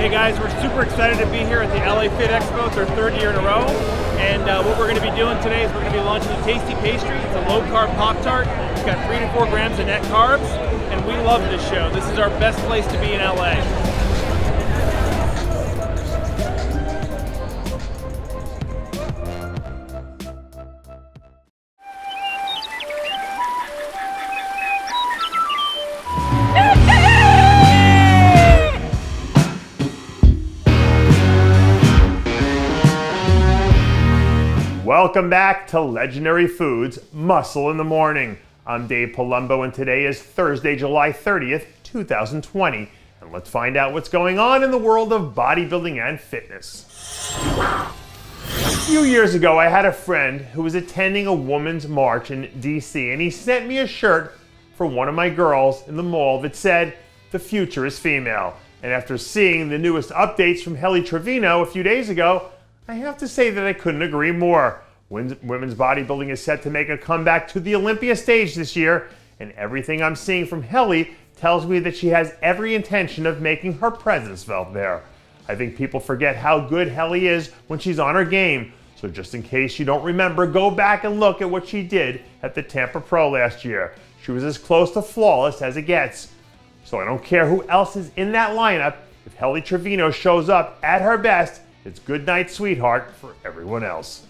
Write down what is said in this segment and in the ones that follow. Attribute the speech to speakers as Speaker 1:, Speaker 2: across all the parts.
Speaker 1: Hey guys, we're super excited to be here at the LA Fit Expo. It's our third year in a row. And what we're going to be doing today is we're going to be launching the Tasty Pastry. It's a low-carb Pop-Tart. It's got 3 to 4 grams of net carbs. And we love this show. This is our best place to be in LA.
Speaker 2: Welcome back to Legendary Foods, Muscle in the Morning. I'm Dave Palumbo and today is Thursday, July 30th, 2020. And let's find out what's going on in the world of bodybuilding and fitness. A few years ago, I had a friend who was attending a women's march in DC, and he sent me a shirt for one of my girls in the mall that said, "The future is female." And after seeing the newest updates from Helle Trevino a few days ago, I have to say that I couldn't agree more. Women's bodybuilding is set to make a comeback to the Olympia stage this year, and everything I'm seeing from Helle tells me that she has every intention of making her presence felt there. I think people forget how good Helle is when she's on her game, so just in case you don't remember, go back and look at what she did at the Tampa Pro last year. She was as close to flawless as it gets. So I don't care who else is in that lineup, if Helle Trevino shows up at her best, it's good night, sweetheart, for everyone else.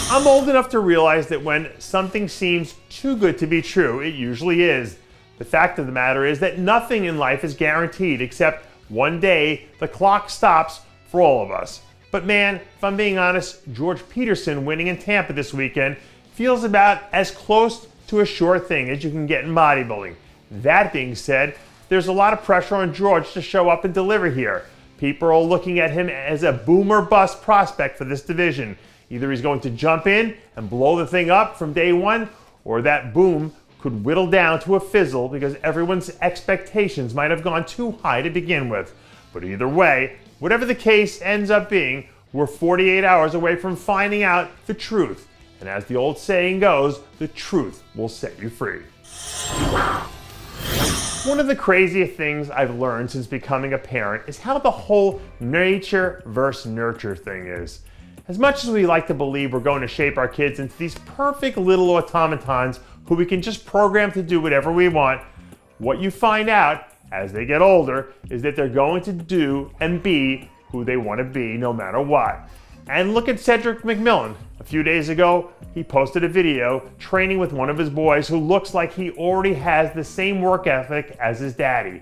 Speaker 2: I'm old enough to realize that when something seems too good to be true, it usually is. The fact of the matter is that nothing in life is guaranteed, except one day the clock stops for all of us. But man, if I'm being honest, George Peterson winning in Tampa this weekend feels about as close to a sure thing as you can get in bodybuilding. That being said, there's a lot of pressure on George to show up and deliver here. People are looking at him as a boom or bust prospect for this division. Either he's going to jump in and blow the thing up from day one, or that boom could whittle down to a fizzle because everyone's expectations might have gone too high to begin with. But either way, whatever the case ends up being, we're 48 hours away from finding out the truth. And as the old saying goes, the truth will set you free. One of the craziest things I've learned since becoming a parent is how the whole nature versus nurture thing is. As much as we like to believe we're going to shape our kids into these perfect little automatons who we can just program to do whatever we want, what you find out as they get older is that they're going to do and be who they want to be no matter what. And look at Cedric McMillan. A few days ago, he posted a video training with one of his boys who looks like he already has the same work ethic as his daddy.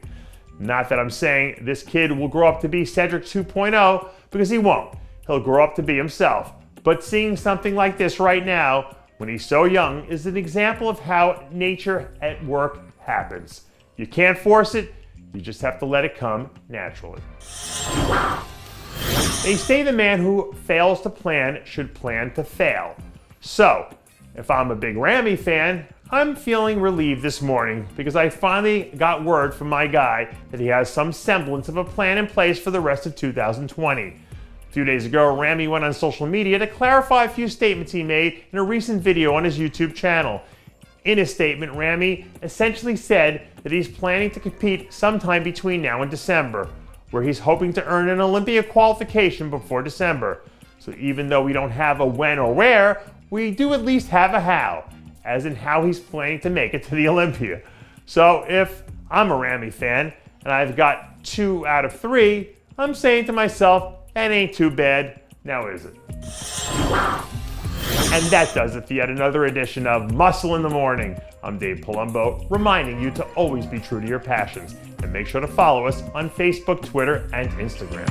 Speaker 2: Not that I'm saying this kid will grow up to be Cedric 2.0, because he won't. He'll grow up to be himself. But seeing something like this right now, when he's so young, is an example of how nature at work happens. You can't force it, you just have to let it come naturally. They say the man who fails to plan should plan to fail. So, if I'm a big Ramy fan, I'm feeling relieved this morning because I finally got word from my guy that he has some semblance of a plan in place for the rest of 2020. A few days ago, Ramy went on social media to clarify a few statements he made in a recent video on his YouTube channel. In his statement, Ramy essentially said that he's planning to compete sometime between now and December, where he's hoping to earn an Olympia qualification before December. So even though we don't have a when or where, we do at least have a how, as in how he's planning to make it to the Olympia. So if I'm a Ramy fan and I've got 2 out of 3, I'm saying to myself, that ain't too bad, now is it? And that does it for yet another edition of Muscle in the Morning. I'm Dave Palumbo, reminding you to always be true to your passions. And make sure to follow us on Facebook, Twitter, and Instagram.